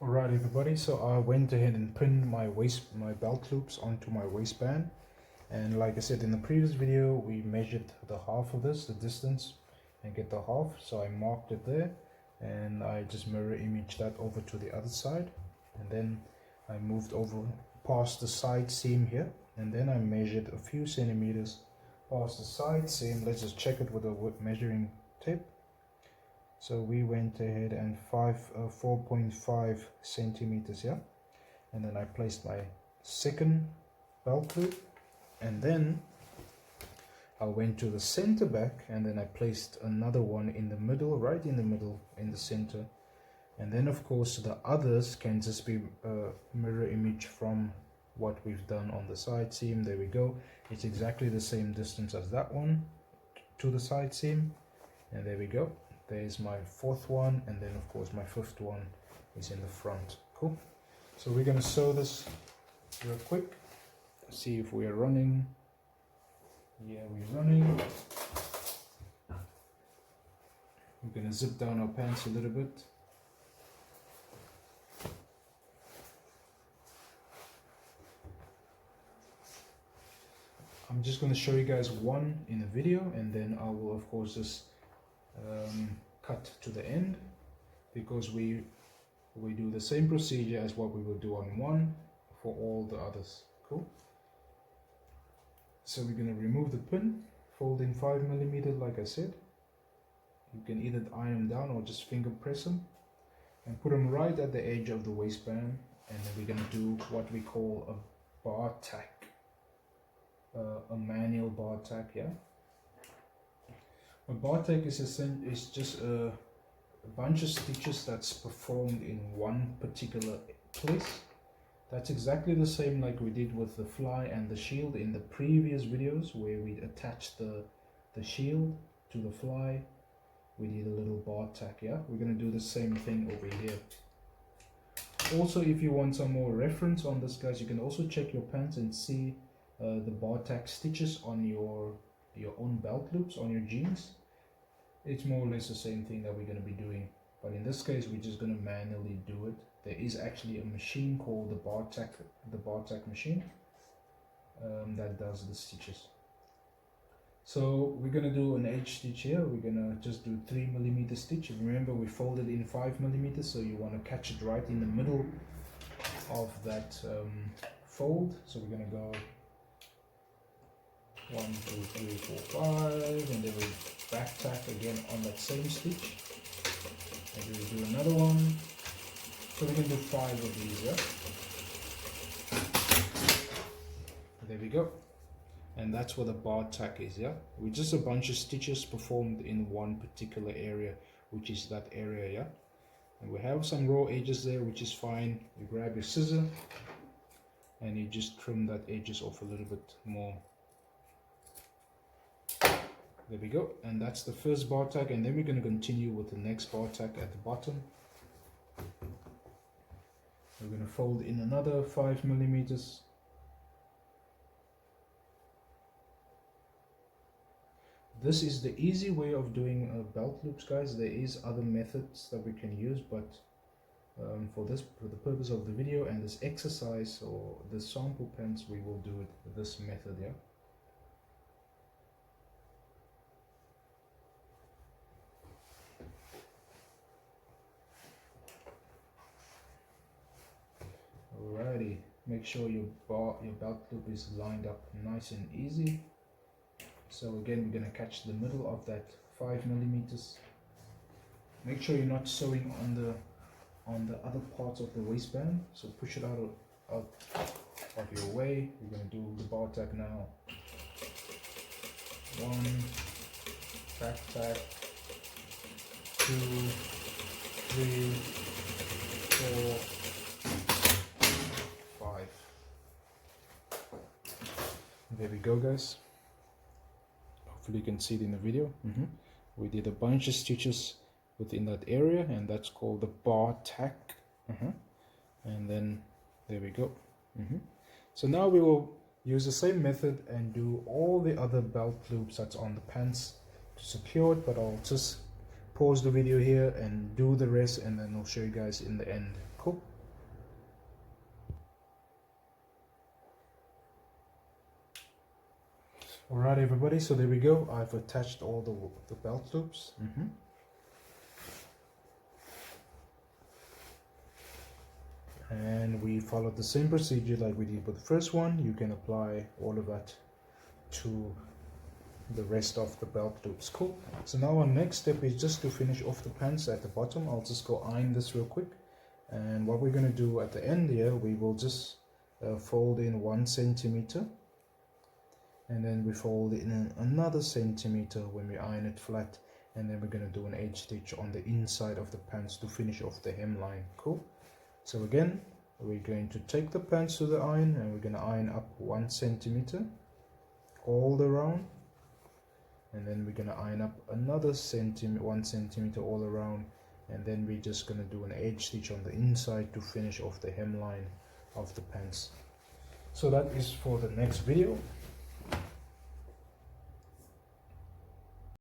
Alright everybody, so I went ahead and pinned my belt loops onto my waistband, and like I said in the previous video, we measured the half of this, the distance, and get the half. So I marked it there and I just mirror image that over to the other side, and then I moved over past the side seam here, and then I measured a few centimeters past the side seam. Let's just check it with a measuring tape. So we went ahead and 4.5 centimeters here, and then I placed my second belt loop, and then I went to the center back, and then I placed another one in the middle, right in the middle, in the center. And then of course the others can just be mirror image from what we've done on the side seam. There we go, it's exactly the same distance as that one to the side seam, and there we go. There's my fourth one, and then of course my fifth one is in the front. Cool. So we're going to sew this real quick. See if we are running. Yeah, we're running. We're going to zip down our pants a little bit. I'm just going to show you guys one in the video, and then I will of course just cut to the end, because we do the same procedure as what we will do on one for all the others. Cool. So we're going to remove the pin, fold in 5mm like I said. You can either iron them down or just finger press them, and put them right at the edge of the waistband, and then we're going to do what we call a bar tack, a manual bar tack. Yeah. A bar tack is just a bunch of stitches that's performed in one particular place. That's exactly the same like we did with the fly and the shield in the previous videos, where we attached the shield to the fly. We did a little bar tack. Yeah, we're going to do the same thing over here. Also, if you want some more reference on this, guys, you can also check your pants and see the bar tack stitches on your own belt loops on your jeans. It's more or less the same thing that we're going to be doing, but in this case we're just going to manually do it. There is actually a machine called the bar tack machine that does the stitches. So we're going to do an edge stitch here. We're going to just do 3mm stitch. Remember, we folded in 5mm, so you want to catch it right in the middle of that fold. So we're going to go 1, 2, 3, 4, 5, and then we back tack again on that same stitch. Maybe we do another one. So we can do 5 of these. Yeah. There we go. And that's what a bar tack is. Yeah. With just a bunch of stitches performed in one particular area, which is that area. Yeah. And we have some raw edges there, which is fine. You grab your scissor and you just trim that edges off a little bit more. There we go, and that's the first bar tack, and then we're going to continue with the next bar tack at the bottom. We're going to fold in another 5mm. This is the easy way of doing belt loops, guys. There is other methods that we can use, but for the purpose of the video and this exercise or the sample pants, we will do it with this method. Yeah. Alrighty, make sure your belt loop is lined up nice and easy. So again, we're going to catch the middle of that 5mm. Make sure you're not sewing on the other parts of the waistband, so push it out of your way. We're going to do the bar tack now. 1, back tack, 2, 3, 4, 5. There we go, guys. Hopefully you can see it in the video. We did a bunch of stitches within that area, and that's called the bar tack. And then there we go. So now we will use the same method and do all the other belt loops that's on the pants to secure it, but I'll just pause the video here and do the rest, and then I'll show you guys in the end. Cool. Alright everybody, so there we go. I've attached all the belt loops. And we followed the same procedure like we did with the first one. You can apply all of that to the rest of the belt loops. Cool. So now our next step is just to finish off the pants at the bottom. I'll just go iron this real quick. And what we're going to do at the end here, we will just fold in 1 centimeter. And then we fold in another centimeter when we iron it flat. And then we're going to do an edge stitch on the inside of the pants to finish off the hemline. Cool. So again, we're going to take the pants to the iron and we're going to iron up 1 centimeter all the round. And then we're going to iron up another 1 centimeter all around. And then we're just going to do an edge stitch on the inside to finish off the hemline of the pants. So that is for the next video.